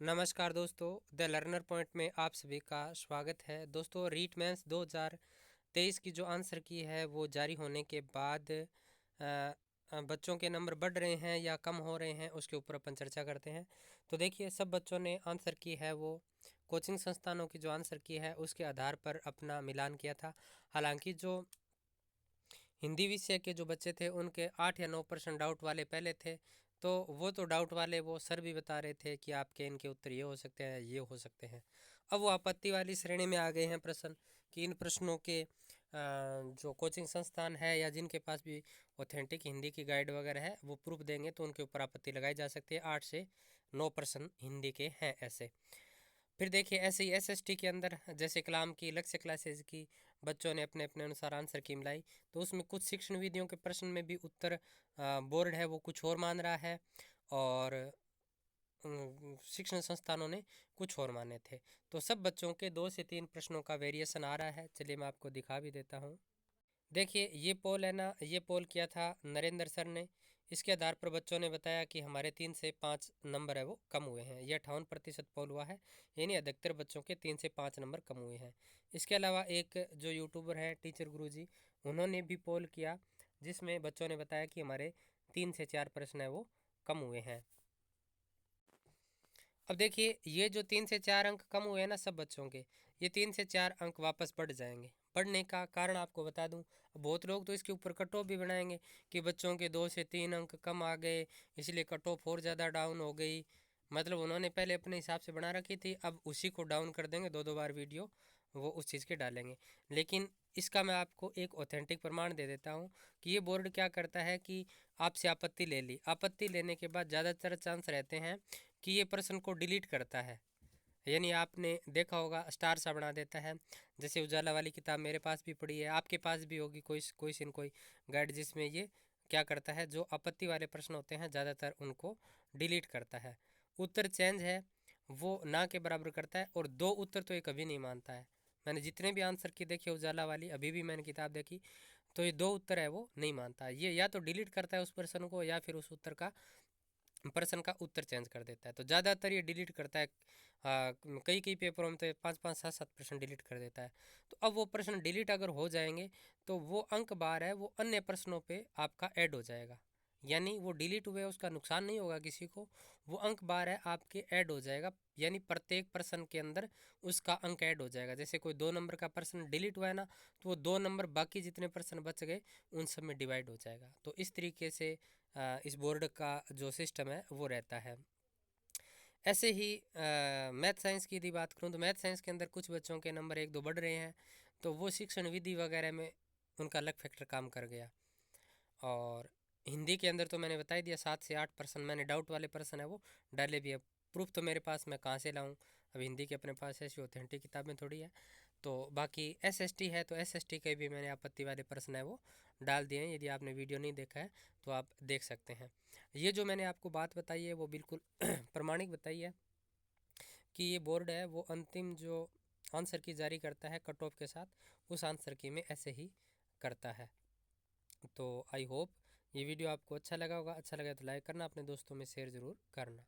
नमस्कार दोस्तों, the learner point में आप सभी का स्वागत है। दोस्तों, रीट मेंस 2023 की जो आंसर की है वो जारी होने के बाद बच्चों के नंबर बढ़ रहे हैं या कम हो रहे हैं, उसके ऊपर अपन चर्चा करते हैं। तो देखिए, सब बच्चों ने आंसर की है वो कोचिंग संस्थानों की जो आंसर की है उसके आधार पर अपना मिलान किया था। हालांकि जो हिंदी विषय के जो बच्चे थे उनके 8 या 9% डाउट वाले पहले थे, तो वो तो डाउट वाले वो सर भी बता रहे थे कि आपके इनके उत्तर ये हो सकते हैं, ये हो सकते हैं। अब वो आपत्ति वाली श्रेणी में आ गए हैं प्रश्न कि इन प्रश्नों के जो कोचिंग संस्थान है या जिनके पास भी ऑथेंटिक हिंदी की गाइड वगैरह है वो प्रूफ देंगे तो उनके ऊपर आपत्ति लगाई जा सकती है। 8 से 9 प्रश्न हिंदी के हैं ऐसे। फिर देखिए, ऐसे ही एसएसटी के अंदर जैसे कलाम की लक्ष्य क्लासेज की बच्चों ने अपने अपने अनुसार आंसर की मिलाई, तो उसमें कुछ शिक्षण विधियों के प्रश्न में भी उत्तर बोर्ड है वो कुछ और मान रहा है और शिक्षण संस्थानों ने कुछ और माने थे। तो सब बच्चों के 2 से 3 प्रश्नों का वेरिएशन आ रहा है। चलिए मैं आपको दिखा भी देता हूँ। देखिए, ये पोल है ना, ये पोल किया था नरेंद्र सर ने। इसके आधार पर बच्चों ने बताया कि हमारे 3 से 5 नंबर है वो कम हुए हैं। ये 58% पोल हुआ है, यानी अधिकतर बच्चों के 3 से 5 नंबर कम हुए हैं। इसके अलावा एक जो यूट्यूबर है टीचर गुरुजी, उन्होंने भी पोल किया जिसमें बच्चों ने बताया कि हमारे 3 से 4 प्रश्न है वो कम हुए हैं। अब देखिए, ये जो 3 से 4 अंक कम हुए हैं ना सब बच्चों के, ये 3 से 4 अंक वापस बढ़ जाएंगे। बढ़ने का कारण आपको बता दूं, बहुत लोग तो इसके ऊपर कट ऑफ भी बनाएंगे कि बच्चों के 2 से 3 अंक कम आ गए इसलिए कट ऑफ और ज़्यादा डाउन हो गई। मतलब उन्होंने पहले अपने हिसाब से बना रखी थी, अब उसी को डाउन कर देंगे। 2 2 बार वीडियो वो उस चीज़ के डालेंगे। लेकिन इसका मैं आपको एक ऑथेंटिक प्रमाण दे देता हूँ कि ये बोर्ड क्या करता है कि आपसे आपत्ति ले ली, आपत्ति लेने के बाद ज़्यादातर चांस रहते हैं कि ये प्रश्न को डिलीट करता है। यानी आपने देखा होगा स्टार सा बना देता है। जैसे उजाला वाली किताब मेरे पास भी पड़ी है, आपके पास भी होगी कोई सिन कोई गाइड, जिसमें ये क्या करता है जो आपत्ति वाले प्रश्न होते हैं ज़्यादातर उनको डिलीट करता है। उत्तर चेंज है वो ना के बराबर करता है और 2 उत्तर तो ये कभी नहीं मानता है। मैंने जितने भी आंसर की देखी उजाला वाली, अभी भी मैंने किताब देखी, तो ये 2 उत्तर है वो नहीं मानता है। ये या तो डिलीट करता है उस प्रश्न को या फिर उस उत्तर का प्रश्न का उत्तर चेंज कर देता है। तो ज़्यादातर ये डिलीट करता है। कई कई पेपरों में तो 5 5 7 7 प्रश्न डिलीट कर देता है। तो अब वो प्रश्न डिलीट अगर हो जाएंगे तो वो अंक बार है वो अन्य प्रश्नों पे आपका ऐड हो जाएगा। यानी वो डिलीट हुए उसका नुकसान नहीं होगा किसी को, वो अंक बार है आपके ऐड हो जाएगा। यानी प्रत्येक प्रश्न के अंदर उसका अंक ऐड हो जाएगा। जैसे कोई 2 नंबर का प्रश्न डिलीट हुआ है ना, तो वो 2 नंबर बाकी जितने प्रश्न बच गए उन सब में डिवाइड हो जाएगा। तो इस तरीके से इस बोर्ड का जो सिस्टम है वो रहता है। ऐसे ही मैथ साइंस की यदि बात करूँ तो मैथ साइंस के अंदर कुछ बच्चों के नंबर 1 2 बढ़ रहे हैं, तो वो शिक्षण विधि वगैरह में उनका अलग फैक्टर काम कर गया। और हिंदी के अंदर तो मैंने बता ही दिया 7 से 8% मैंने डाउट वाले पर्सन है वो डाले भी है। प्रूफ तो मेरे पास मैं कहाँ से लाऊं, अब हिंदी के अपने पास ऐसी ऑथेंटिक किताबें थोड़ी है। तो बाकी एसएसटी है तो एसएसटी के भी मैंने आपत्ति वाले प्रश्न है वो डाल दिए हैं। यदि आपने वीडियो नहीं देखा है तो आप देख सकते हैं। ये जो मैंने आपको बात बताई है वो बिल्कुल प्रमाणिक बताई है कि ये बोर्ड है वो अंतिम जो आंसर की जारी करता है कट ऑफ के साथ, उस आंसर की में ऐसे ही करता है। तो आई होप ये वीडियो आपको अच्छा लगा होगा। अच्छा लगा तो लाइक करना, अपने दोस्तों में शेयर ज़रूर करना।